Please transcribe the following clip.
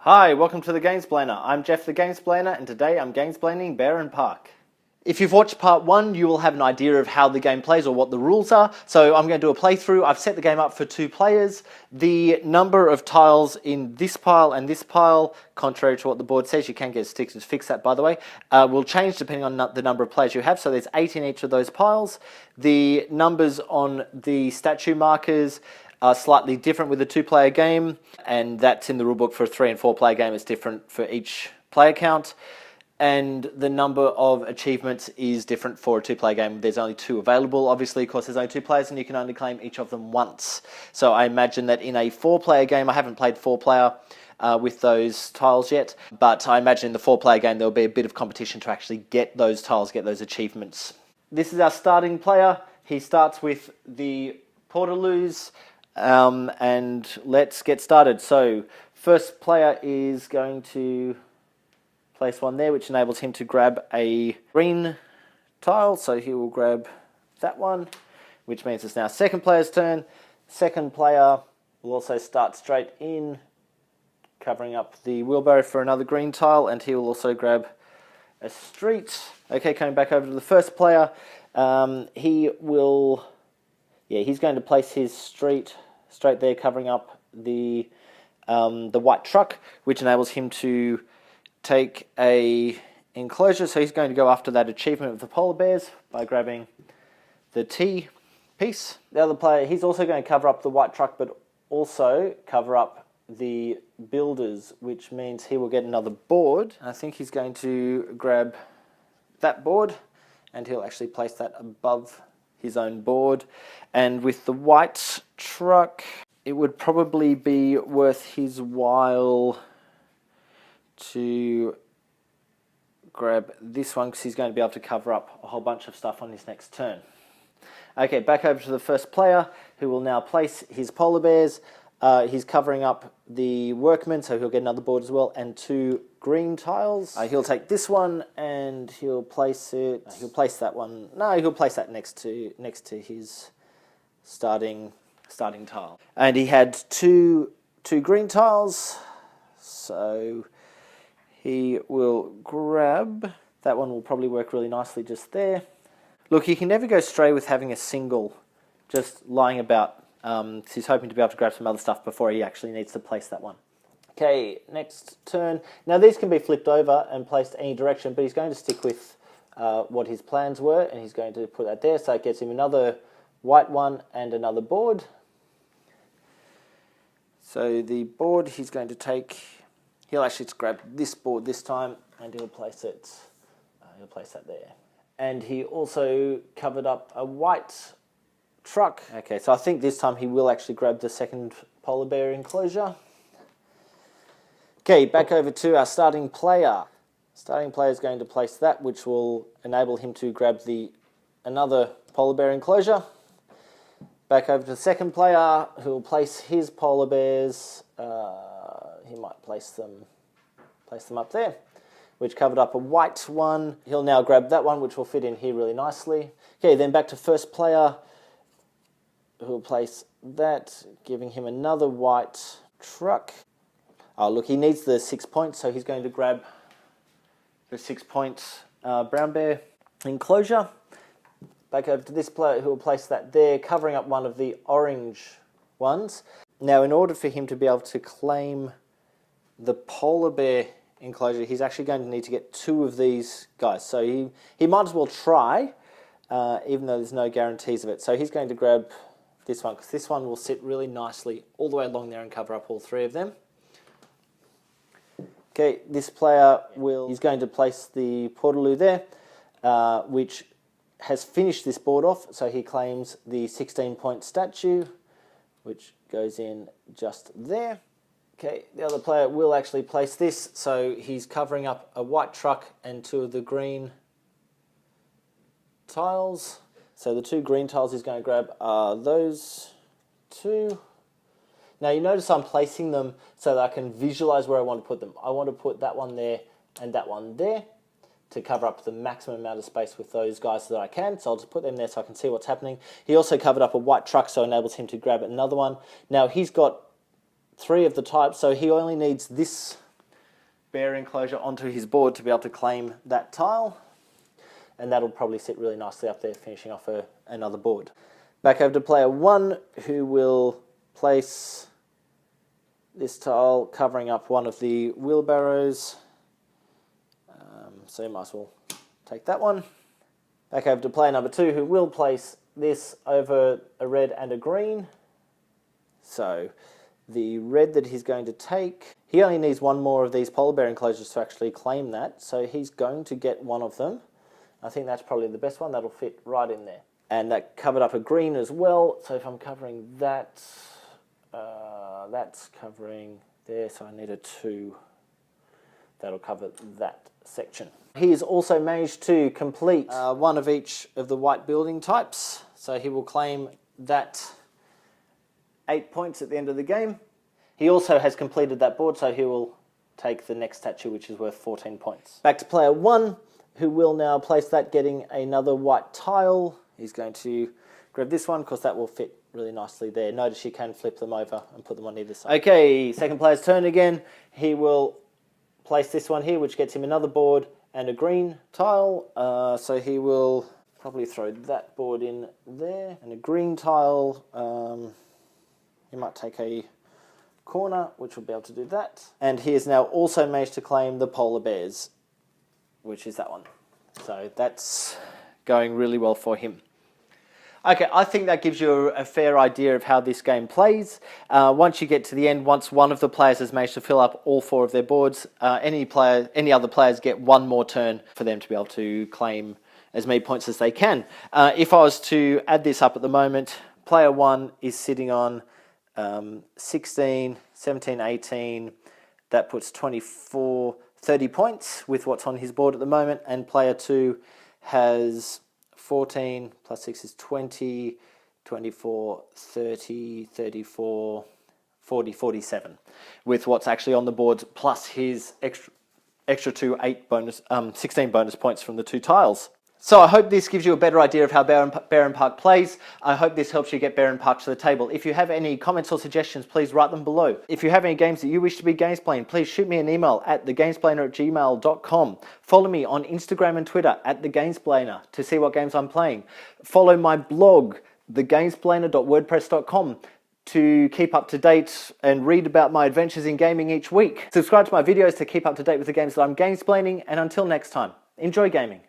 Hi, welcome to the Gamesplainer. I'm Jeff the Gamesplainer, and today I'm gamesplaining Barenpark. If you've watched part 1, you will have an idea of how the game plays or what the rules are. So I'm going to do a playthrough. I've set the game up for 2 players. The number of tiles in this pile and this pile, contrary to what the board says, you can get sticks to fix that by the way, will change depending on the number of players you have. So there's 8 in each of those piles. The numbers on the statue markers are slightly different with a 2-player game, and that's in the rulebook for a 3 and 4-player game. It's different for each player count. And the number of achievements is different for a 2-player game. There's only 2 available, obviously, of course there's only 2 players and you can only claim each of them once. So I imagine that in a 4-player game, I haven't played 4-player with those tiles yet, but I imagine in the 4-player game there'll be a bit of competition to actually get those tiles, get those achievements. This is our starting player. He starts with the Portaloos, and let's get started. So first player is going to place one there, which enables him to grab a green tile. So he will grab that one, which means it's now second player's turn. Second player will also start straight in, covering up the wheelbarrow for another green tile, and he will also grab a street. Okay, coming back over to the first player, he's going to place his street straight there, covering up the white truck, which enables him to take a enclosure. So he's going to go after that achievement of the polar bears by grabbing the T piece. The other player, he's also going to cover up the white truck, but also cover up the builders, which means he will get another board. I think he's going to grab that board, and he'll actually place that above his own board. And with the white truck, it would probably be worth his while to grab this one, because he's going to be able to cover up a whole bunch of stuff on his next turn. Okay, back over to the first player, who will now place his polar bears. He's covering up the workmen, so he'll get another board as well, and 2 green tiles. He'll take this one and he'll place it. He'll place that one. No, he'll place that next to his starting tile. And he had two green tiles, so he will grab that one. Will probably work really nicely just there. Look, you can never go stray with having a single just lying about. He's hoping to be able to grab some other stuff before he actually needs to place that one. Okay, next turn. Now these can be flipped over and placed any direction, but he's going to stick with what his plans were, and he's going to put that there, so it gets him another white one and another board. So the board he's going to take, he'll actually grab this board this time, and he'll place it. He'll place that there. And he also covered up a white truck. Okay, so I think this time he will actually grab the second polar bear enclosure. Okay, back over to our starting player. Starting player is going to place that, which will enable him to grab another polar bear enclosure. Back over to the second player, who will place his polar bears. He might place them up there, which covered up a white one. He'll now grab that one, which will fit in here really nicely. Okay, then back to first player, who will place that, giving him another white truck. Oh, look, he needs the 6 points, so he's going to grab the 6-point brown bear enclosure. Back over to this player, who will place that there, covering up one of the orange ones. Now, in order for him to be able to claim the polar bear enclosure, he's actually going to need to get 2 of these guys. So he might as well try, even though there's no guarantees of it. So he's going to grab this one, because this one will sit really nicely all the way along there and cover up all 3 of them. Okay, this player he's going to place the Portaloo there, which has finished this board off, so he claims the 16-point statue, which goes in just there. Okay, the other player will actually place this, so he's covering up a white truck and 2 of the green tiles. So the 2 green tiles he's going to grab are those 2. Now you notice I'm placing them so that I can visualize where I want to put them. I want to put that one there and that one there to cover up the maximum amount of space with those guys that I can. So I'll just put them there so I can see what's happening. He also covered up a white truck, so it enables him to grab another one. Now he's got 3 of the type, so he only needs this bear enclosure onto his board to be able to claim that tile. And that'll probably sit really nicely up there, finishing off another board. Back over to player 1, who will place this tile covering up one of the wheelbarrows. So you might as well take that one. Back over to player number 2, who will place this over a red and a green. So the red that he's going to take, he only needs one more of these polar bear enclosures to actually claim that. So he's going to get one of them. I think that's probably the best one. That'll fit right in there. And that covered up a green as well. So if I'm covering that, that's covering there. So I need a 2. That'll cover that section. He has also managed to complete one of each of the white building types. So he will claim that 8 points at the end of the game. He also has completed that board, so he will take the next statue, which is worth 14 points. Back to player 1, who will now place that, getting another white tile. He's going to grab this one, because that will fit really nicely there. Notice you can flip them over and put them on either side. Okay, second player's turn again. He will place this one here, which gets him another board and a green tile. So he will probably throw that board in there. And a green tile, he might take a corner, which will be able to do that. And he has now also managed to claim the polar bears, which is that one. So that's going really well for him. Okay, I think that gives you a fair idea of how this game plays. Once you get to the end, once one of the players has managed to fill up all 4 of their boards, any other players get one more turn for them to be able to claim as many points as they can. If I was to add this up at the moment, player 1 is sitting on 16, 17, 18. That puts 24, 30 points with what's on his board at the moment, and player 2 has 14 plus 6 is 20, 24, 30, 34, 40, 47 with what's actually on the board, plus his extra 16 bonus points from the 2 tiles. So I hope this gives you a better idea of how Barenpark plays. I hope this helps you get Barenpark to the table. If you have any comments or suggestions, please write them below. If you have any games that you wish to be Gamesplayed, please shoot me an email at thegamesplainer@gmail.com. Follow me on Instagram and Twitter at thegamesplainer to see what games I'm playing. Follow my blog, thegamesplainer.wordpress.com, to keep up to date and read about my adventures in gaming each week. Subscribe to my videos to keep up to date with the games that I'm gamesplaining, and until next time, enjoy gaming.